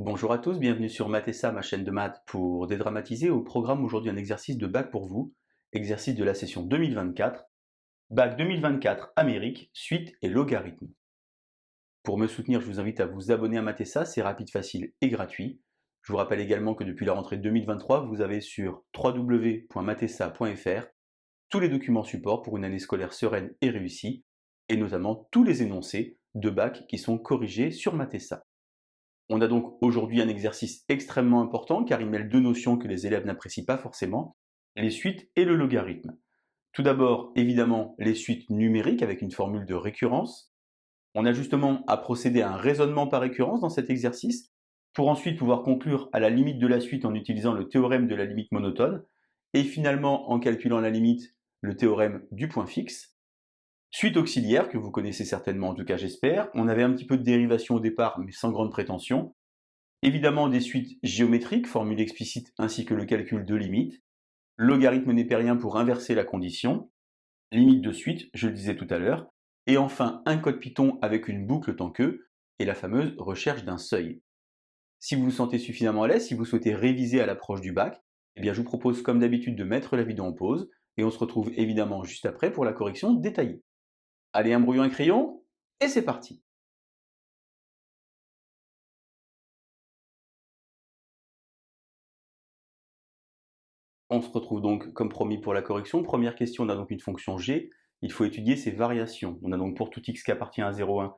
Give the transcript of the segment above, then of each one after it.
Bonjour à tous, bienvenue sur Mathessa, ma chaîne de maths pour dédramatiser. Au programme aujourd'hui un exercice de bac pour vous, exercice de la session 2024, bac 2024 Amérique, suite et logarithme. Pour me soutenir, je vous invite à vous abonner à Mathessa, c'est rapide, facile et gratuit. Je vous rappelle également que depuis la rentrée 2023, vous avez sur www.mathessa.fr tous les documents support pour une année scolaire sereine et réussie, et notamment tous les énoncés de bac qui sont corrigés sur Mathessa. On a donc aujourd'hui un exercice extrêmement important car il mêle deux notions que les élèves n'apprécient pas forcément, les suites et le logarithme. Tout d'abord, évidemment, les suites numériques avec une formule de récurrence. On a justement à procéder à un raisonnement par récurrence dans cet exercice pour ensuite pouvoir conclure à la limite de la suite en utilisant le théorème de la limite monotone et finalement en calculant la limite, le théorème du point fixe. Suite auxiliaire, que vous connaissez certainement, en tout cas j'espère. On avait un petit peu de dérivation au départ, mais sans grande prétention. Évidemment des suites géométriques, formule explicite, ainsi que le calcul de limite. Logarithme népérien pour inverser la condition. Limite de suite, je le disais tout à l'heure. Et enfin, un code Python avec une boucle tant que, et la fameuse recherche d'un seuil. Si vous vous sentez suffisamment à l'aise, si vous souhaitez réviser à l'approche du bac, eh bien je vous propose comme d'habitude de mettre la vidéo en pause, et on se retrouve évidemment juste après pour la correction détaillée. Allez, un brouillon et un crayon, et c'est parti. On se retrouve donc comme promis pour la correction. Première question, on a donc une fonction g. Il faut étudier ses variations. On a donc pour tout x qui appartient à 0,1,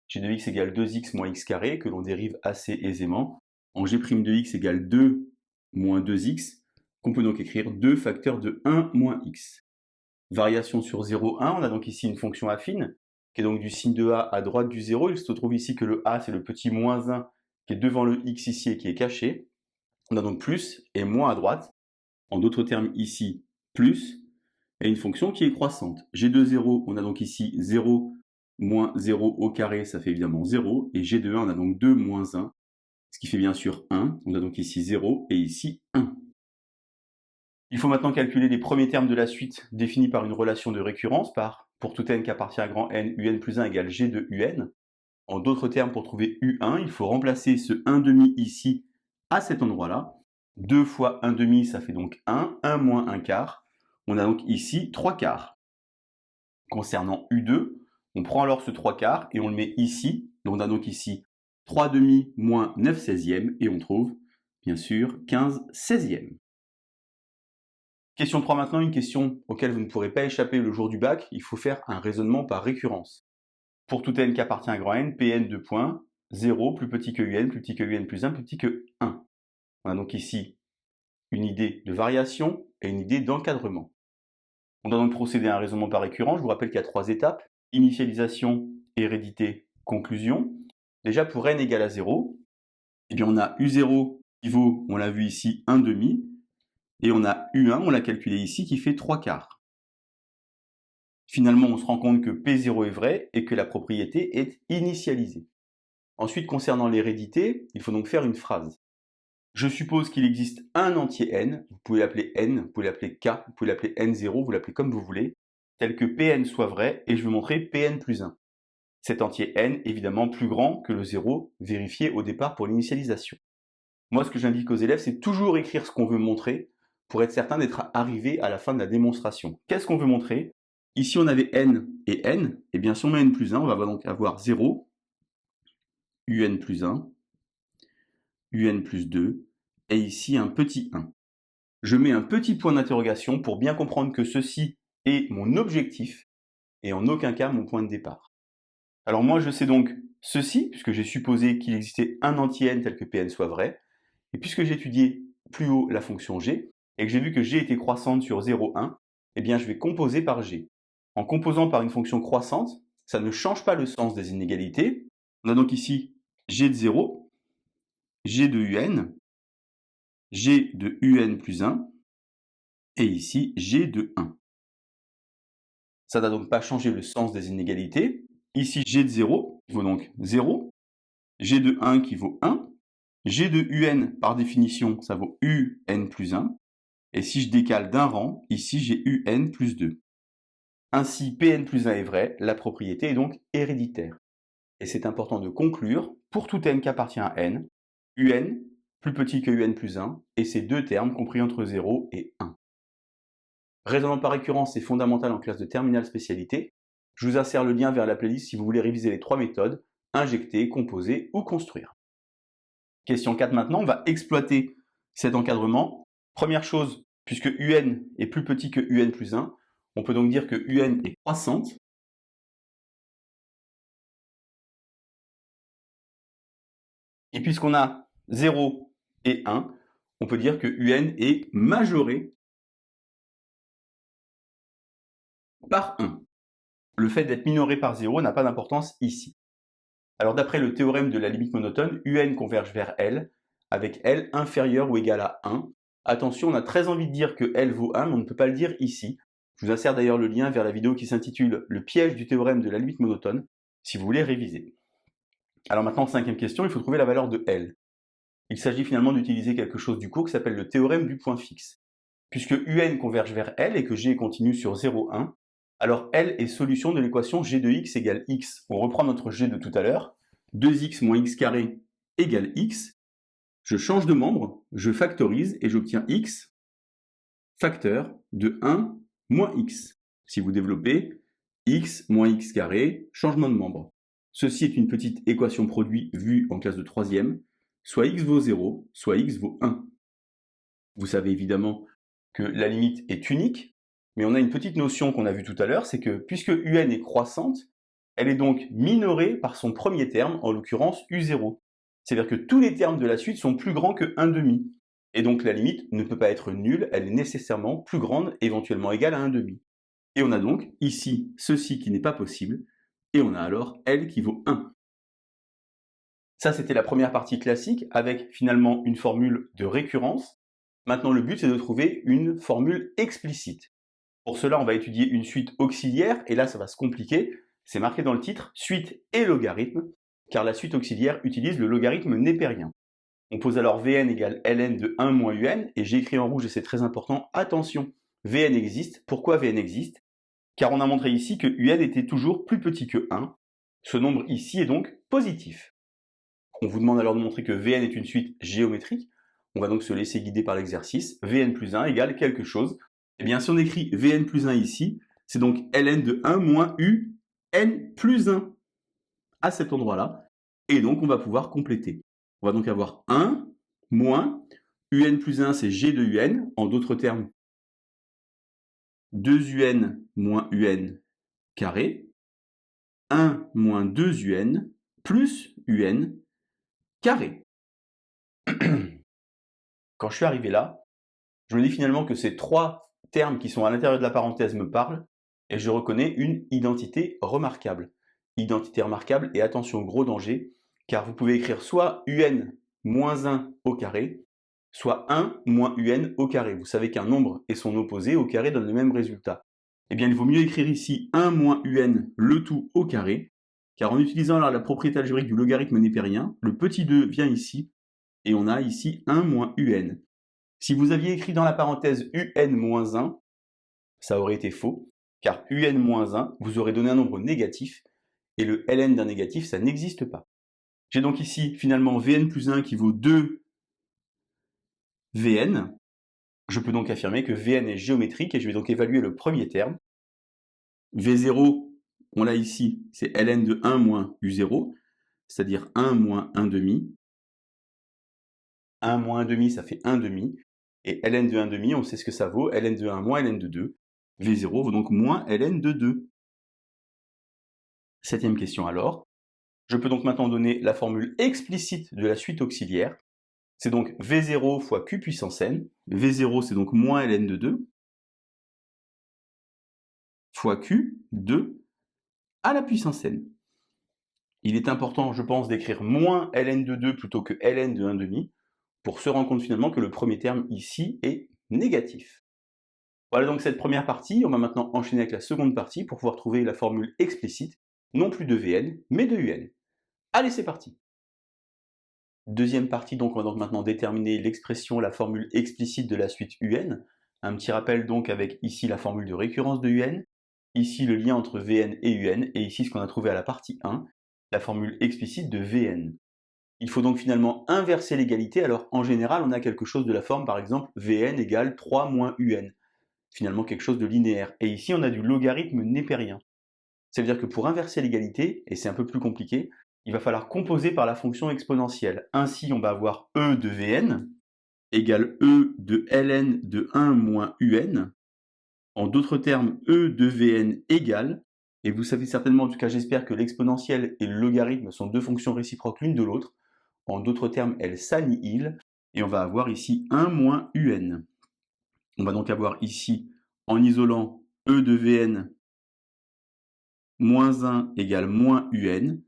g de x égale 2x moins x carré, que l'on dérive assez aisément. En g' de x égale 2 moins 2x, qu'on peut donc écrire 2 facteurs de 1 moins x. Variation sur 0,1, on a donc ici une fonction affine, qui est donc du signe de a à droite du 0. Il se trouve ici que le a, c'est le petit moins 1 qui est devant le x ici et qui est caché. On a donc plus et moins à droite. En d'autres termes, ici, plus, et une fonction qui est croissante. G de 0, on a donc ici 0 moins 0 au carré, ça fait évidemment 0, et G de 1, on a donc 2 moins 1, ce qui fait bien sûr 1. On a donc ici 0 et ici 1. Il faut maintenant calculer les premiers termes de la suite définis par une relation de récurrence par, pour tout n qui appartient à grand N, un plus 1 égale G de un. En d'autres termes, pour trouver U1, il faut remplacer ce 1 demi ici à cet endroit-là. 2 fois 1 demi, ça fait donc 1, 1 moins 1 quart. On a donc ici 3 quarts. Concernant U2, on prend alors ce 3 quarts et on le met ici. Donc on a donc ici 3 demi moins 9 16e et on trouve, bien sûr, 15 16e. Question 3 maintenant, une question auquel vous ne pourrez pas échapper le jour du bac. Il faut faire un raisonnement par récurrence. Pour tout n qui appartient à grand N, Pn de points, 0 plus petit que Un, plus petit que Un plus 1, plus petit que 1. On a donc ici une idée de variation et une idée d'encadrement. On doit donc procéder à un raisonnement par récurrence. Je vous rappelle qu'il y a 3 étapes. Initialisation, hérédité, conclusion. Déjà pour n égale à 0, eh bien on a U0 qui vaut, on l'a vu ici, 1 demi. Et on a U1, on l'a calculé ici, qui fait 3 quarts. Finalement, on se rend compte que P0 est vrai et que la propriété est initialisée. Ensuite, concernant l'hérédité, il faut donc faire une phrase. Je suppose qu'il existe un entier n, vous pouvez l'appeler n, vous pouvez l'appeler k, vous pouvez l'appeler n0, vous l'appelez comme vous voulez, tel que Pn soit vrai, et je vais montrer Pn plus 1. Cet entier n, évidemment plus grand que le 0, vérifié au départ pour l'initialisation. Moi, ce que j'indique aux élèves, c'est toujours écrire ce qu'on veut montrer, pour être certain d'être arrivé à la fin de la démonstration. Qu'est-ce qu'on veut montrer? Ici, on avait n et n, et bien si on met n plus 1, on va donc avoir 0, un plus 1, un plus 2, et ici un petit 1. Je mets un petit point d'interrogation pour bien comprendre que ceci est mon objectif, et en aucun cas mon point de départ. Alors moi, je sais donc ceci, puisque j'ai supposé qu'il existait un entier n tel que Pn soit vrai, et puisque j'ai étudié plus haut la fonction g, et que j'ai vu que g était croissante sur 0, 1, eh bien je vais composer par g. En composant par une fonction croissante, ça ne change pas le sens des inégalités. On a donc ici g de 0, g de un, g de un plus 1, et ici g de 1. Ça n'a donc pas changé le sens des inégalités. Ici g de 0 vaut donc 0, g de 1 qui vaut 1, g de un par définition ça vaut un plus 1, et si je décale d'un rang, ici j'ai un plus 2. Ainsi, Pn plus 1 est vrai, la propriété est donc héréditaire. Et c'est important de conclure, pour tout n qui appartient à n, un plus petit que un plus 1, et ces deux termes compris entre 0 et 1. Raisonnement par récurrence, c'est fondamental en classe de terminale spécialité. Je vous insère le lien vers la playlist si vous voulez réviser les trois méthodes, injecter, composer ou construire. Question 4 maintenant, on va exploiter cet encadrement. Première chose, puisque un est plus petit que un plus 1, on peut donc dire que un est croissante. Et puisqu'on a 0 et 1, on peut dire que un est majoré par 1. Le fait d'être minoré par 0 n'a pas d'importance ici. Alors d'après le théorème de la limite monotone, un converge vers L, avec L inférieur ou égal à 1. Attention, on a très envie de dire que L vaut 1, mais on ne peut pas le dire ici. Je vous insère d'ailleurs le lien vers la vidéo qui s'intitule « Le piège du théorème de la limite monotone » si vous voulez réviser. Alors maintenant, cinquième question, il faut trouver la valeur de L. Il s'agit finalement d'utiliser quelque chose du cours qui s'appelle le théorème du point fixe. Puisque un converge vers L et que G continue sur 0, 1, alors L est solution de l'équation G de x égale x. On reprend notre G de tout à l'heure, 2x moins x carré égale x. Je change de membre, je factorise et j'obtiens x facteur de 1 moins x. Si vous développez, x moins x carré, changement de membre. Ceci est une petite équation produit vue en classe de 3e. Soit x vaut 0, soit x vaut 1. Vous savez évidemment que la limite est unique, mais on a une petite notion qu'on a vue tout à l'heure, c'est que puisque un est croissante, elle est donc minorée par son premier terme, en l'occurrence u0. C'est-à-dire que tous les termes de la suite sont plus grands que 1,5. Et donc la limite ne peut pas être nulle, elle est nécessairement plus grande, éventuellement égale à 1,5. Et on a donc ici ceci qui n'est pas possible, et on a alors L qui vaut 1. Ça, c'était la première partie classique, avec finalement une formule de récurrence. Maintenant, le but, c'est de trouver une formule explicite. Pour cela, on va étudier une suite auxiliaire, et là, ça va se compliquer. C'est marqué dans le titre, suite et logarithme, car la suite auxiliaire utilise le logarithme népérien. On pose alors Vn égale Ln de 1 moins Un, et j'ai écrit en rouge, et c'est très important, attention, Vn existe. Pourquoi Vn existe? Car on a montré ici que Un était toujours plus petit que 1. Ce nombre ici est donc positif. On vous demande alors de montrer que Vn est une suite géométrique. On va donc se laisser guider par l'exercice. Vn plus 1 égale quelque chose. Eh bien, si on écrit Vn plus 1 ici, c'est donc Ln de 1 moins Un plus 1 à cet endroit-là. Et donc, on va pouvoir compléter. On va donc avoir 1 moins Un plus 1, c'est G de Un. En d'autres termes, 2Un moins Un carré. 1 moins 2Un plus Un carré. Quand je suis arrivé là, je me dis finalement que ces trois termes qui sont à l'intérieur de la parenthèse me parlent, et je reconnais une identité remarquable. Identité remarquable, et attention, gros danger, car vous pouvez écrire soit un moins 1 au carré, soit 1 moins un au carré. Vous savez qu'un nombre et son opposé au carré donnent le même résultat. Eh bien, il vaut mieux écrire ici 1 moins un le tout au carré, car en utilisant alors la propriété algébrique du logarithme népérien, le petit 2 vient ici, et on a ici 1 moins un. Si vous aviez écrit dans la parenthèse un-1, ça aurait été faux, car un-1, vous aurez donné un nombre négatif, et le ln d'un négatif, ça n'existe pas. J'ai donc ici finalement Vn plus 1 qui vaut 2 Vn. Je peux donc affirmer que Vn est géométrique, et je vais donc évaluer le premier terme. V0, on l'a ici, c'est ln de 1 moins u0, c'est-à-dire 1 moins 1,5. 1 moins 1,5, ça fait 1,5. Et ln de 1,5, on sait ce que ça vaut, ln de 1 moins ln de 2. V0 vaut donc moins ln de 2. Septième question alors. Je peux donc maintenant donner la formule explicite de la suite auxiliaire. C'est donc V0 fois Q puissance n. V0, c'est donc moins ln de 2 fois Q, 2, à la puissance n. Il est important, je pense, d'écrire moins ln de 2 plutôt que ln de 1,5 pour se rendre compte finalement que le premier terme ici est négatif. Voilà donc cette première partie. On va maintenant enchaîner avec la seconde partie pour pouvoir trouver la formule explicite, non plus de Vn, mais de Un. Allez, c'est parti. Deuxième partie, donc on va donc maintenant déterminer l'expression, la formule explicite de la suite Un. Un petit rappel donc avec ici la formule de récurrence de Un, ici le lien entre Vn et Un, et ici ce qu'on a trouvé à la partie 1, la formule explicite de Vn. Il faut donc finalement inverser l'égalité. Alors en général, on a quelque chose de la forme, par exemple, Vn égale 3 moins Un. Finalement quelque chose de linéaire. Et ici, on a du logarithme népérien. Ça veut dire que pour inverser l'égalité, et c'est un peu plus compliqué, il va falloir composer par la fonction exponentielle. Ainsi, on va avoir e de Vn égale e de ln de 1 moins Un. En d'autres termes, e de Vn égale, et vous savez certainement, en tout cas j'espère, que l'exponentielle et le logarithme sont deux fonctions réciproques l'une de l'autre. En d'autres termes, elles s'annihilent, et on va avoir ici 1 moins Un. On va donc avoir ici, en isolant e de Vn moins 1 égale moins Un,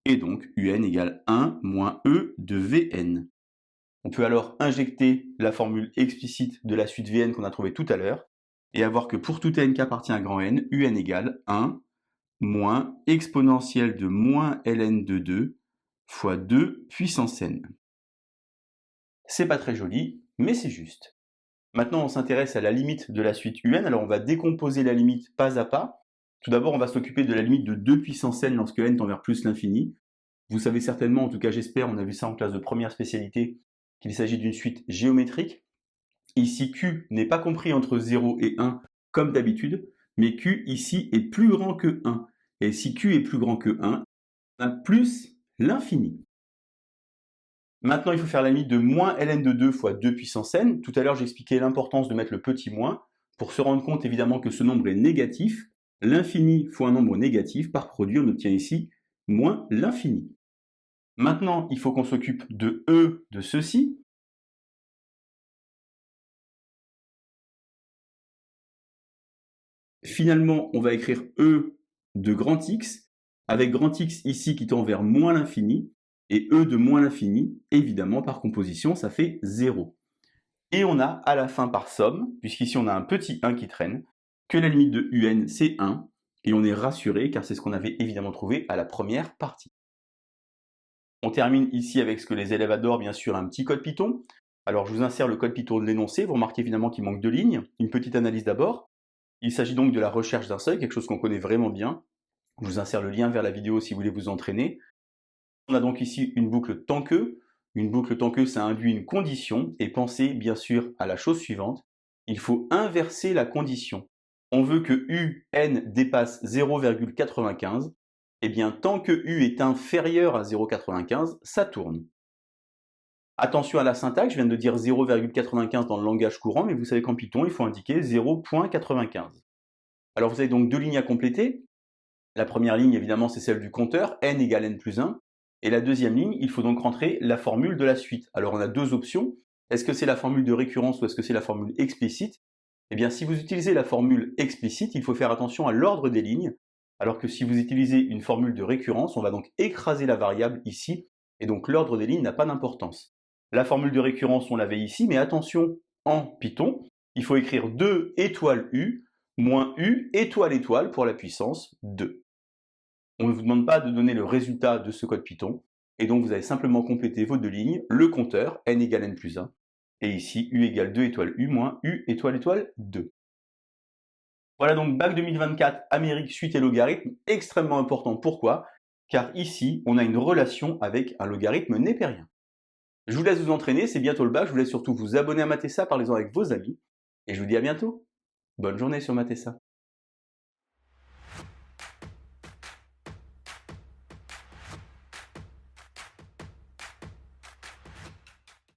et donc Un égale 1 moins e de Vn. On peut alors injecter la formule explicite de la suite Vn qu'on a trouvée tout à l'heure, et avoir que pour tout n qui appartient à grand N, Un égale 1 moins exponentielle de moins ln de 2 fois 2 puissance n. C'est pas très joli, mais c'est juste. Maintenant, on s'intéresse à la limite de la suite Un. Alors, on va décomposer la limite pas à pas. Tout d'abord, on va s'occuper de la limite de 2 puissance n lorsque n tend vers plus l'infini. Vous savez certainement, en tout cas j'espère, on a vu ça en classe de première spécialité, qu'il s'agit d'une suite géométrique. Ici, Q n'est pas compris entre 0 et 1 comme d'habitude, mais Q ici est plus grand que 1. Et si Q est plus grand que 1, on a plus l'infini. Maintenant, il faut faire la limite de moins ln de 2 fois 2 puissance n. Tout à l'heure, j'expliquais l'importance de mettre le petit moins pour se rendre compte évidemment que ce nombre est négatif. L'infini fois un nombre négatif, par produit, on obtient ici moins l'infini. Maintenant, il faut qu'on s'occupe de E de ceci. Finalement, on va écrire E de grand X, avec grand X ici qui tend vers moins l'infini, et E de moins l'infini, évidemment, par composition, ça fait 0. Et on a à la fin par somme, puisqu'ici on a un petit 1 qui traîne, que la limite de UN c'est 1, et on est rassuré car c'est ce qu'on avait évidemment trouvé à la première partie. On termine ici avec ce que les élèves adorent, bien sûr, un petit code Python. Alors je vous insère le code Python de l'énoncé, vous remarquez évidemment qu'il manque 2 lignes, une petite analyse d'abord. Il s'agit donc de la recherche d'un seuil, quelque chose qu'on connaît vraiment bien. Je vous insère le lien vers la vidéo si vous voulez vous entraîner. On a donc ici une boucle tant que. Une boucle tant que, ça induit une condition, et pensez bien sûr à la chose suivante. Il faut inverser la condition. On veut que UN dépasse 0,95. Eh bien, tant que U est inférieur à 0,95, ça tourne. Attention à la syntaxe, je viens de dire 0,95 dans le langage courant, mais vous savez qu'en Python, il faut indiquer 0,95. Alors vous avez donc 2 lignes à compléter. La première ligne, évidemment, c'est celle du compteur, n égale n plus 1. Et la deuxième ligne, il faut donc rentrer la formule de la suite. Alors on a deux options. Est-ce que c'est la formule de récurrence ou est-ce que c'est la formule explicite? Eh bien, si vous utilisez la formule explicite, il faut faire attention à l'ordre des lignes, alors que si vous utilisez une formule de récurrence, on va donc écraser la variable ici, et donc l'ordre des lignes n'a pas d'importance. La formule de récurrence, on l'avait ici, mais attention, en Python, il faut écrire 2 étoile U moins U étoile étoile pour la puissance 2. On ne vous demande pas de donner le résultat de ce code Python, et donc vous allez simplement compléter vos deux lignes, le compteur, n égale n plus 1, et ici U égale 2 étoile U moins U étoile étoile 2. Voilà donc Bac 2024, Amérique, suite et logarithme, extrêmement important. Pourquoi? Car ici, on a une relation avec un logarithme népérien. Je vous laisse vous entraîner, c'est bientôt le bac, je vous laisse surtout vous abonner à Matessa, parlez-en avec vos amis, et je vous dis à bientôt. Bonne journée sur Matessa.